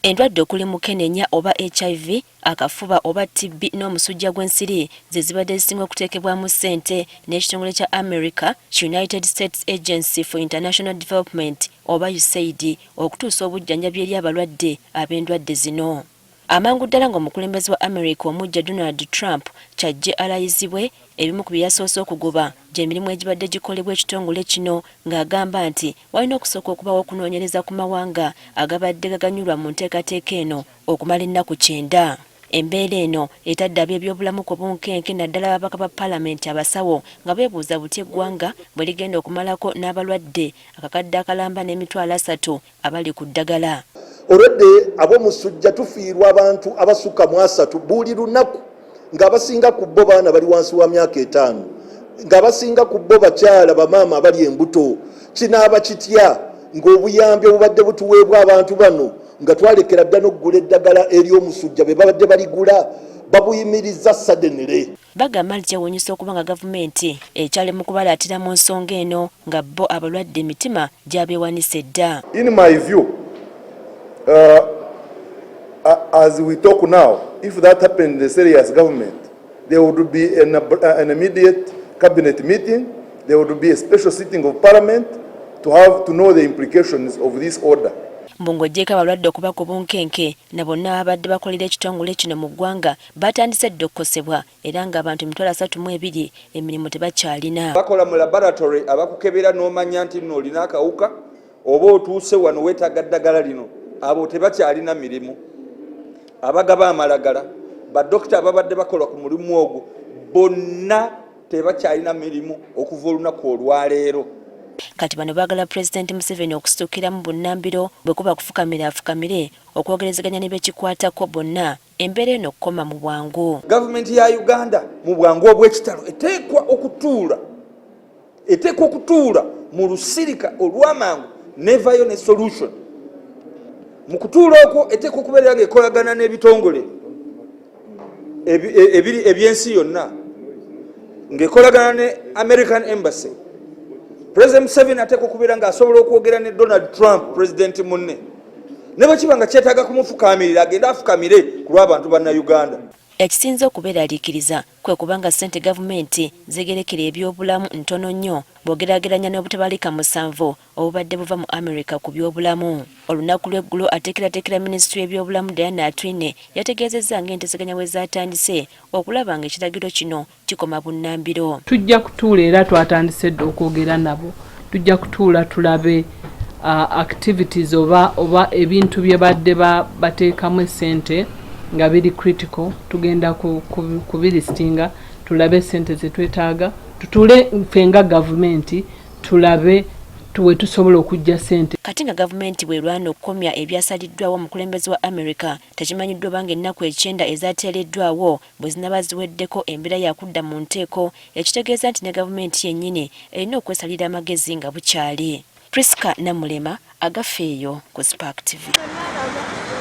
Endwadde okuli mukenenya oba HIV, akafuba oba TB n'omusujja gw'ensiri ze zibadde zisinga okuteekebwamu ssente n'ekitongole kya Amerika, United States Agency for International Development oba USAID okutuusa obujjanjabi eri abalwadde ab'endwadde zino. Amangu ddala ng'omukulembeze wa Amerika omujja Donald Trump kyajje alayizibwe ebimu ku byasoose okugoba gy'emirimu egibadde gikolebwa ekitongole kino ng'agamba nti walina okusooka okubawo okunoonyereza ku mawanga agabadde gaganyulwa mu nteekateeka eno okumala ennaku 9. Embeera eno etadde ab'ebyobulamu ku bunkenke naddala ababaka ba palamenti abasawo nga beebuuza buti eggwanga bwe ligenda okumalako n'abalwadde akakadde akalamba n'emitwalo 3 abali ku ddagala. Olwedde ab'omusujja tufiirwa abantu abasukka mu 3 buli lunaku ng'abasinga ku bo baana bali wansi wa myaka 5 ng'abasinga ku bo bakyala bamaama abali embuto. Kinaaba kitya ng'obuyambi obubadde butuweebwa abantu bano nga twalekera ddala n'oggula eddagala ery'omusujja be babadde baligula babuyimiriza suddenly. Bagamba nti kyewuunyisa okuba nga gavumenti ekyali mu kubalaatira mu nsonga eno nga bo abalwadde emitima gy'abeewanise dda. In my view, as we talk now, if that happened in the serious government, there would be an immediate cabinet meeting, there would be a special sitting of parliament to know the implications of this order. Mbungojjeko abalwadde okuba ku bunkenke na bonna abadde bakolera ekitongole kino mu ggwanga batandise dda okukosebwa era ng'abantu 32 emirimu tebakyalina. Bakola mu laboratory abakukebera n'omanya nti nno olina akawuka oba otuuse wano weetaaga ddagala lino abo tebakyalina mirimu. Abagaba amalagala badokita ababadde bakola ku mulimu ogwo bonna tebakyalina mirimu okuva olunaku olwaleero. Kati bano baagala pulezidenti Museveni okusituukira mu bunnambiro bwe kuba kufukamira afukamire okwogerezeganya ne bekikwatako bonna embeera eno okukoma mu bwangu. Gavumenti ya Uganda mu bwangu obw'ekitalo eteekwa okutuula mu lusirika olw'amangu nevayo ne solution. Mu kutuula okwo eteekwa okubeera ng'ekolagana n'ebitongole ebyensi yonna ng'ekolagana ne American Embassy. President Museveni ateekwa okubeera ng'asobola okwogera ne Donald Trump, pulezidenti munne. Ne bwe kiba nga kyetaaga kumufukaamirira agenda afukamire ku lw'abantu banna Uganda. Ekisinza okubeeraliikiriza kwe kubanga ssente gavumenti zegerekera eby'obulamu ntono nnyo bw'ogeraageranya n'obutabalika 7 obubadde buva mu Amerika ku by'obulamu. Olunaku lw'eggulo ateekerateekera minisitule y'ebyobulamu Diana Atwine yategeezezza ng'enteseganya bwe zaatandise okulaba ng'ekiragiro kino kikoma bunnambiro. Tujja kutuula era twatandise dda okwogera nabo. Tujja kutuula tulabe activities oba ebintu bye badde bateekamu essente nga biri critical. Tugenda kubilistinga tulabe essente ze twetaaga tutule ffe nga gavumenti tulabe tuwe tusobola okujja ssente. Kati nga gavumenti bwerwana okukomya ebyasaliddwawo omukulembeze wa Amerika tekimanyiddwa banga ennaku 9 ezaateereddwawo bwe zinaba ziweddeko embeera yakudda mu nteeko ekitegeeza nti ne gavumenti yennyini erina okwesalira amagezi nga bukyali. Priska Namulema, Agafeeyo ku Spark TV.